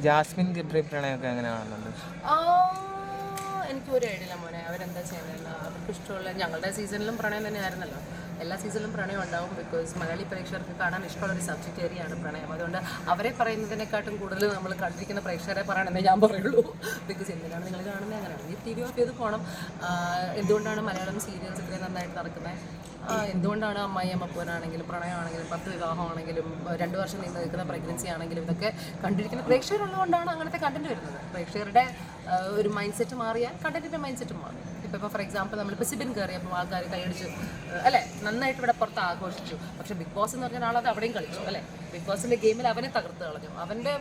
Jasmine Gabri പ്രണയമൊക്കെ എങ്ങനെ കാണുന്നുണ്ട്? എനിക്ക് ഒരു ഐഡിയ മോനെ, അവരെന്താ ചെയ്യുന്നത് അവർക്ക് ഇഷ്ടമുള്ള. ഞങ്ങളുടെ സീസണിലും പ്രണയം തന്നെയായിരുന്നല്ലോ, എല്ലാ സീസണിലും പ്രണയം ഉണ്ടാവും. ബിക്കോസ് മലയാളി പ്രേക്ഷകർക്ക് കാണാൻ ഇഷ്ടമുള്ളൊരു സബ്ജക്റ്റ് ഏരിയയാണ് പ്രണയം. അതുകൊണ്ട് അവരെ പറയുന്നതിനെക്കാട്ടും കൂടുതൽ നമ്മൾ കണ്ടിരിക്കുന്ന പ്രേക്ഷകരെ പറയണമെന്നേ ഞാൻ പറയുള്ളൂ. ബിക്കോസ് എന്തിനാണ് നിങ്ങൾ കാണുന്നത്? അങ്ങനെയാണ് ഈ ടി വി ഓഫ് ചെയ്ത് പോകണം. എന്തുകൊണ്ടാണ് മലയാളം സീരിയൽസ് ഇത്രയും നന്നായിട്ട് നടക്കുന്നത്? എന്തുകൊണ്ടാണ് അമ്മായി അമ്മപ്പൂരാണെങ്കിലും പ്രണയമാണെങ്കിലും 10 വിവാഹമാണെങ്കിലും 2 വർഷം നീണ്ടു നിൽക്കുന്ന പ്രഗ്നൻസി ആണെങ്കിലും ഇതൊക്കെ കണ്ടിരിക്കുന്ന പ്രേക്ഷകരുള്ളതുകൊണ്ടാണ് അങ്ങനത്തെ കണ്ടന്റ് വരുന്നത്. പ്രേക്ഷകരുടെ ഒരു മൈൻഡ് സെറ്റ് മാറിയാൽ കണ്ടന്റിൻ്റെ മൈൻഡ് സെറ്റ് മാറും. ഇപ്പോൾ ഫോർ എക്സാമ്പിൾ നമ്മളിപ്പോൾ സിബിൻ കയറിയപ്പോൾ ആൾക്കാർ കൈയടിച്ചു അല്ലേ, നന്നായിട്ട് ഇവിടെ പുറത്ത് ആഘോഷിച്ചു. പക്ഷേ ബിഗ് ബോസ് എന്ന് പറഞ്ഞാൽ ആളത് അവിടെയും കളിച്ചു അല്ലേ. ബിഗ് ബോസിൻ്റെ ഗെയിമിൽ അവനെ തകർത്ത് കളഞ്ഞു. അവൻ്റെ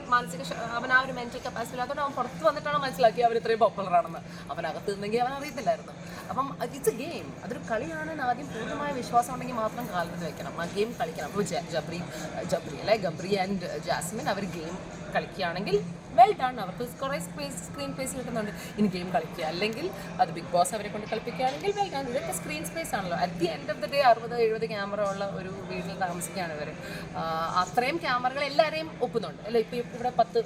അവൻ ആ ഒരു മെൻറ്റൽ കപ്പാസിറ്റി ഇല്ലാത്തതുകൊണ്ട് അവൻ പുറത്ത് വന്നിട്ടാണ് മനസ്സിലാക്കി അവർ ഇത്രയും പോപ്പുലറാണെന്ന്. അവനകത്ത് നിന്നെങ്കിൽ അവൻ അറിയത്തില്ലായിരുന്നു. അപ്പം ഇറ്റ്സ് എ ഗെയിം, അതൊരു കളിയാണെന്ന് ആദ്യം പൂർണ്ണമായ വിശ്വാസം ഉണ്ടെങ്കിൽ മാത്രം കാലത്ത് വെക്കണം, ആ ഗെയിം കളിക്കണം. അപ്പോൾ ജബ്രി അല്ലെ, ഗബ്രി ആൻഡ് ജാസ്മിൻ അവർ ഗെയിം കളിക്കുകയാണെങ്കിൽ വെൽ ഡൺ, അവർക്ക് കുറേ സ്ക്രീൻ സ്പേസ് കിട്ടുന്നുണ്ട്. ഇനി ഗെയിം കളിക്കുക, അല്ലെങ്കിൽ അത് ബിഗ് ബോസ് അവരെ കൊണ്ട് കളിപ്പിക്കുകയാണെങ്കിൽ വെൽ ഡൺ. ഇതൊക്കെ സ്ക്രീൻ സ്പേസ് ആണല്ലോ. At the end of the day 60-70 camera ഉള്ള ഒരു വീട്ടിൽ താമസിക്കുകയാണ് ഇവർ. അത്രയും ക്യാമറകൾ എല്ലാവരെയും ഒപ്പുന്നുണ്ട് അല്ലേ. ഇപ്പോൾ ഇവിടെ 10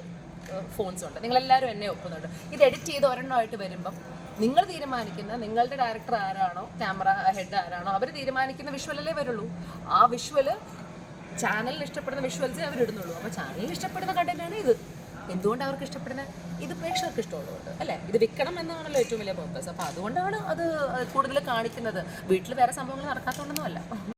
ഫോൺസ് ഉണ്ട്, നിങ്ങളെല്ലാവരും എന്നെ ഒപ്പുന്നുണ്ട്. ഇത് എഡിറ്റ് ചെയ്ത് ഒരെണ്ണമായിട്ട് വരുമ്പം നിങ്ങൾ തീരുമാനിക്കുന്ന, നിങ്ങളുടെ ഡയറക്ടർ ആരാണോ, ക്യാമറ ഹെഡ് ആരാണോ, അവർ തീരുമാനിക്കുന്ന വിഷ്വലല്ലേ വരുള്ളൂ. ആ വിഷ്വല് ചാനലിന് ഇഷ്ടപ്പെടുന്ന വിഷ്വൽസേ അവരിടുന്നുള്ളൂ. അപ്പോൾ ചാനലിന് ഇഷ്ടപ്പെടുന്ന കണ്ടന്റാണ് ഇത്. എന്തുകൊണ്ട് അവർക്ക് ഇഷ്ടപ്പെടുന്നത്? ഇത് പ്രേക്ഷകർക്ക് ഇഷ്ടമുള്ളതുകൊണ്ട് അല്ലേ. ഇത് വിൽക്കണം എന്നാണല്ലോ ഏറ്റവും വലിയ പർപ്പസ്. അപ്പോൾ അതുകൊണ്ടാണ് അത് കൂടുതൽ കാണിക്കുന്നത്. വീട്ടിൽ വേറെ സംഭവങ്ങൾ നടക്കാത്തതുകൊണ്ടൊന്നുമല്ല.